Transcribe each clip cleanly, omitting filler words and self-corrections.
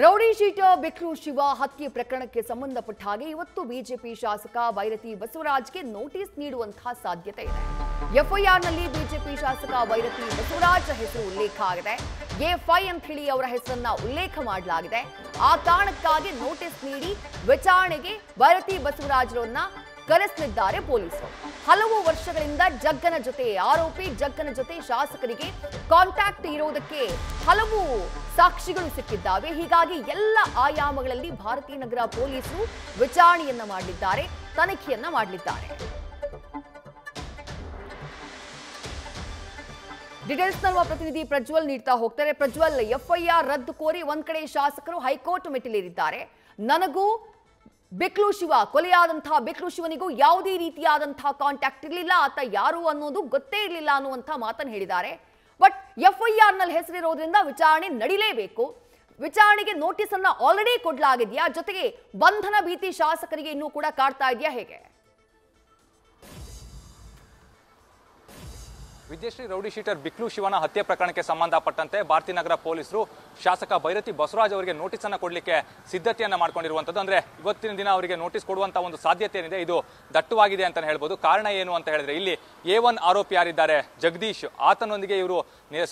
Rowdy sheeter ಬಿಕ್ರು Shiva ಹತ್ಯೆ ಪ್ರಕರಣಕ್ಕೆ ಸಂಬಂಧಪಟ್ಟ ಹಾಗೆ ಇವತ್ತು ಬಿಜೆಪಿ ಶಾಸಕ ಬೈರತಿ ಬಸವರಾಜ್ಗೆ ನೋಟಿಸ್ ನೀಡುವಂತಹ ಸಾಧ್ಯತೆ ಇದೆ. ಎಫ್ಐಆರ್ನಲ್ಲಿ ಬಿಜೆಪಿ ಶಾಸಕ ಬೈರತಿ ಬಸವರಾಜ್ ಹೆಸರು ಉಲ್ಲೇಖ ಆಗಿದೆ. ಎ5 ಅಂತ ಹೇಳಿ ಅವರ ಹೆಸರನ್ನ ಉಲ್ಲೇಖ ಮಾಡಲಾಗಿದೆ. ಆ ಕಾರಣಕ್ಕಾಗಿ ನೋಟಿಸ್ ನೀಡಿ ವಿಚಾರಣೆಗೆ ಬೈರತಿ ಬಸವರಾಜ್ರನ್ನ ಕರೆಸಲಿದ್ದಾರೆ ಪೊಲೀಸರು. ಹಲವು ವರ್ಷಗಳಿಂದ ಜಗ್ಗನ ಜೊತೆ ಆರೋಪಿ ಜಗ್ಗನ ಜೊತೆ ಶಾಸಕರಿಗೆ ಕಾಂಟ್ಯಾಕ್ಟ್ ಇರೋದಕ್ಕೆ ಹಲವು ಸಾಕ್ಷಿಗಳು ಸಿಕ್ಕಿದ್ದಾವೆ. ಹೀಗಾಗಿ ಎಲ್ಲ ಆಯಾಮಗಳಲ್ಲಿ ಭಾರತೀಯ ನಗರ ಪೊಲೀಸರು ವಿಚಾರಣೆಯನ್ನ ಮಾಡಲಿದ್ದಾರೆ, ತನಿಖೆಯನ್ನ ಮಾಡಲಿದ್ದಾರೆ. ಡೀಟೇಲ್ಸ್ ನಮ್ಮ ಪ್ರತಿನಿಧಿ ಪ್ರಜ್ವಲ್ ನೀಡ್ತಾ ಹೋಗ್ತಾರೆ. ಪ್ರಜ್ವಲ್, ಎಫ್ಐಆರ್ ರದ್ದು ಕೋರಿ ಒಂದ್ ಕಡೆ ಶಾಸಕರು ಹೈಕೋರ್ಟ್ ಮೆಟ್ಟಿಲೇರಿದ್ದಾರೆ. ನನಗೂ ಬಿಕ್ಲು ಶಿವ ಕೊಲೆಯಾದಂತಹ ಬಿಕ್ಲು ಶಿವನಿಗೂ ಯಾವುದೇ ರೀತಿಯಾದಂತಹ ಕಾಂಟ್ಯಾಕ್ಟ್ ಇರಲಿಲ್ಲ, ಆತ ಯಾರು ಅನ್ನೋದು ಗೊತ್ತೇ ಇರಲಿಲ್ಲ ಅನ್ನುವಂತಹ ಮಾತನ್ನು ಹೇಳಿದ್ದಾರೆ. ಬಟ್ ಎಫ್ಐಆರ್ ನಲ್ಲಿ ಹೆಸರಿರೋದ್ರಿಂದ ವಿಚಾರಣೆ ನಡೀಲೇಬೇಕು. ವಿಚಾರಣೆಗೆ ನೋಟಿಸ್ ಅನ್ನ ಆಲ್ರೆಡಿ ಕೊಡಲಾಗಿದೆಯಾ? ಜೊತೆಗೆ ಬಂಧನ ಭೀತಿ ಶಾಸಕರಿಗೆ ಇನ್ನೂ ಕೂಡ ಕಾಡ್ತಾ ಇದೆಯಾ? ಹೇಗೆ ವಿದ್ಯಶ್ರೀ, ರೌಡಿ ಶೀಟರ್ ಬಿಕ್ಲು ಶಿವನ ಹತ್ಯೆ ಪ್ರಕರಣಕ್ಕೆ ಸಂಬಂಧಪಟ್ಟಂತೆ ಭಾರತೀಯ ನಗರ ಪೊಲೀಸರು ಶಾಸಕ ಬೈರತಿ ಬಸವರಾಜ್ ಅವರಿಗೆ ನೋಟಿಸ್ ಅನ್ನು ಕೊಡಲಿಕ್ಕೆ ಸಿದ್ಧತೆಯನ್ನ ಮಾಡ್ಕೊಂಡಿರುವಂತದ್ದು. ಅಂದ್ರೆ ಇವತ್ತಿನ ದಿನ ಅವರಿಗೆ ನೋಟಿಸ್ ಕೊಡುವಂತ ಒಂದು ಸಾಧ್ಯತೆ ಏನಿದೆ ಇದು ದಟ್ಟವಾಗಿದೆ ಅಂತ ಹೇಳ್ಬೋದು. ಕಾರಣ ಏನು ಅಂತ ಹೇಳಿದ್ರೆ, ಇಲ್ಲಿ A1 ಆರೋಪಿ ಯಾರಿದ್ದಾರೆ ಜಗದೀಶ್, ಆತನೊಂದಿಗೆ ಇವರು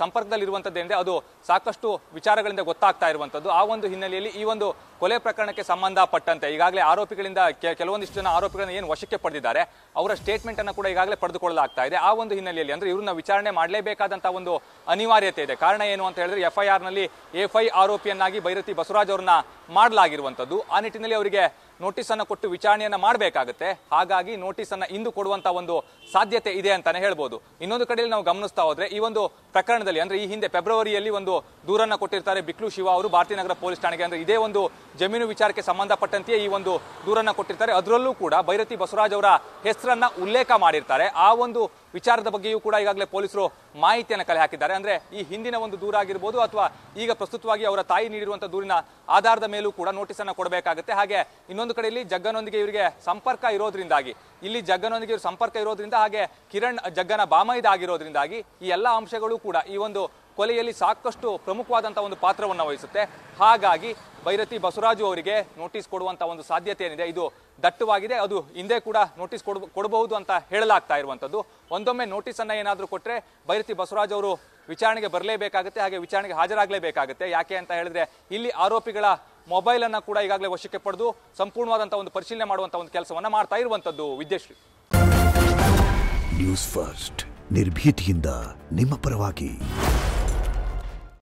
ಸಂಪರ್ಕದಲ್ಲಿ ಇರುವಂತದ್ದೇನಿದೆ ಅದು ಸಾಕಷ್ಟು ವಿಚಾರಗಳಿಂದ ಗೊತ್ತಾಗ್ತಾ ಇರುವಂತದ್ದು. ಆ ಒಂದು ಹಿನ್ನೆಲೆಯಲ್ಲಿ ಈ ಒಂದು ಕೊಲೆ ಪ್ರಕರಣಕ್ಕೆ ಸಂಬಂಧಪಟ್ಟಂತೆ ಈಗಾಗಲೇ ಆರೋಪಿಗಳಿಂದ ಕೆಲವೊಂದಿಷ್ಟು ಜನ ಆರೋಪಿಗಳನ್ನ ಏನು ವಶಕ್ಕೆ ಪಡೆದಿದ್ದಾರೆ ಅವರ ಸ್ಟೇಟ್ಮೆಂಟ್ ಅನ್ನು ಕೂಡ ಈಗಾಗಲೇ ಪಡೆದುಕೊಳ್ಳಲಾಗ್ತಾ ಇದೆ. ಆ ಒಂದು ಹಿನ್ನೆಲೆಯಲ್ಲಿ ಅಂದ್ರೆ ಇವ್ರನ್ನ ವಿಚಾರಣೆ ಮಾಡಲೇಬೇಕಾದಂತಹ ಒಂದು ಅನಿವಾರ್ಯತೆ ಇದೆ. ಕಾರಣ ಏನು ಅಂತ ಹೇಳಿದ್ರೆ, ಎಫ್ಐಆರ್ ನಲ್ಲಿ A5 ಆರೋಪಿಯನ್ನಾಗಿ ಬೈರತಿ ಬಸವರಾಜ್ ಅವರನ್ನ ಮಾಡಲಾಗಿರುವಂತದ್ದು. ಆ ನಿಟ್ಟಿನಲ್ಲಿ ಅವರಿಗೆ ನೋಟಿಸ್ ಅನ್ನು ಕೊಟ್ಟು ವಿಚಾರಣೆಯನ್ನ ಮಾಡಬೇಕಾಗುತ್ತೆ. ಹಾಗಾಗಿ ನೋಟಿಸ್ ಅನ್ನ ಇಂದು ಕೊಡುವಂತ ಒಂದು ಸಾಧ್ಯತೆ ಇದೆ ಅಂತಾನೆ ಹೇಳ್ಬೋದು. ಇನ್ನೊಂದು ಕಡೆಯಲ್ಲಿ ನಾವು ಗಮನಿಸ್ತಾ ಹೋದ್ರೆ, ಈ ಒಂದು ಪ್ರಕರಣದಲ್ಲಿ ಅಂದ್ರೆ ಈ ಹಿಂದೆ ಫೆಬ್ರವರಿಯಲ್ಲಿ ಒಂದು ದೂರನ್ನ ಕೊಟ್ಟಿರ್ತಾರೆ ಬಿಕ್ಲು ಶಿವ ಅವರು ಭಾರತೀಯ ನಗರ ಪೊಲೀಸ್ ಠಾಣೆಗೆ. ಅಂದ್ರೆ ಇದೇ ಒಂದು ಜಮೀನು ವಿಚಾರಕ್ಕೆ ಸಂಬಂಧಪಟ್ಟಂತೆಯೇ ಈ ಒಂದು ದೂರನ್ನ ಕೊಟ್ಟಿರ್ತಾರೆ. ಅದರಲ್ಲೂ ಕೂಡ ಬೈರತಿ ಬಸವರಾಜ್ ಅವರ ಹೆಸರನ್ನ ಉಲ್ಲೇಖ ಮಾಡಿರ್ತಾರೆ. ಆ ಒಂದು ವಿಚಾರದ ಬಗ್ಗೆಯೂ ಕೂಡ ಈಗಾಗಲೇ ಪೊಲೀಸರು ಮಾಹಿತಿಯನ್ನು ಕಲೆ ಹಾಕಿದ್ದಾರೆ. ಅಂದ್ರೆ ಈ ಹಿಂದಿನ ಒಂದು ದೂರ ಆಗಿರ್ಬೋದು ಅಥವಾ ಈಗ ಪ್ರಸ್ತುತವಾಗಿ ಅವರ ತಾಯಿ ನೀಡಿರುವಂತಹ ದೂರಿನ ಆಧಾರದ ಮೇಲೂ ಕೂಡ ನೋಟಿಸ್ ಅನ್ನ ಕೊಡಬೇಕಾಗುತ್ತೆ. ಹಾಗೆ ಇನ್ನೊಂದು ಕಡೆಯಲ್ಲಿ ಜಗ್ಗನೊಂದಿಗೆ ಇವರಿಗೆ ಸಂಪರ್ಕ ಇರೋದ್ರಿಂದಾಗಿ, ಇಲ್ಲಿ ಜಗ್ಗನೊಂದಿಗೆ ಸಂಪರ್ಕ ಇರೋದ್ರಿಂದ, ಹಾಗೆ ಕಿರಣ್ ಜಗ್ಗನ ಬಾಮೈದ ಆಗಿರೋದ್ರಿಂದಾಗಿ ಈ ಎಲ್ಲ ಅಂಶಗಳು ಕೂಡ ಈ ಒಂದು ಕೊಲೆಯಲ್ಲಿ ಸಾಕಷ್ಟು ಪ್ರಮುಖವಾದಂತಹ ಒಂದು ಪಾತ್ರವನ್ನು ವಹಿಸುತ್ತೆ. ಹಾಗಾಗಿ ಬೈರತಿ ಬಸವರಾಜು ಅವರಿಗೆ ನೋಟಿಸ್ ಕೊಡುವಂತ ಒಂದು ಸಾಧ್ಯತೆ ಏನಿದೆ ಇದು ದಟ್ಟವಾಗಿದೆ. ಅದು ಹಿಂದೆ ಕೂಡ ನೋಟಿಸ್ ಕೊಡಬಹುದು ಅಂತ ಹೇಳಲಾಗ್ತಾ ಇರುವಂತದ್ದು. ಒಂದೊಮ್ಮೆ ನೋಟಿಸ್ ಅನ್ನ ಏನಾದ್ರೂ ಕೊಟ್ರೆ ಬೈರತಿ ಬಸವರಾಜ್ ಅವರು ವಿಚಾರಣೆಗೆ ಬರಲೇಬೇಕಾಗುತ್ತೆ, ಹಾಗೆ ವಿಚಾರಣೆಗೆ ಹಾಜರಾಗಲೇಬೇಕಾಗುತ್ತೆ. ಯಾಕೆ ಅಂತ ಹೇಳಿದ್ರೆ, ಇಲ್ಲಿ ಆರೋಪಿಗಳ ಮೊಬೈಲ್ ಅನ್ನ ಕೂಡ ಈಗಾಗಲೇ ವಶಕ್ಕೆ ಪಡೆದು ಸಂಪೂರ್ಣವಾದಂತಹ ಒಂದು ಪರಿಶೀಲನೆ ಮಾಡುವಂತಹ ಒಂದು ಕೆಲಸವನ್ನ ಮಾಡ್ತಾ ಇರುವಂತದ್ದು. ವಿದ್ಯಶ್ರೀ, ನ್ಯೂಸ್ ಫಸ್ಟ್ ನಿರ್ಭೀತಿಯಿಂದ ನಿಮ್ಮ ಪರವಾಗಿ.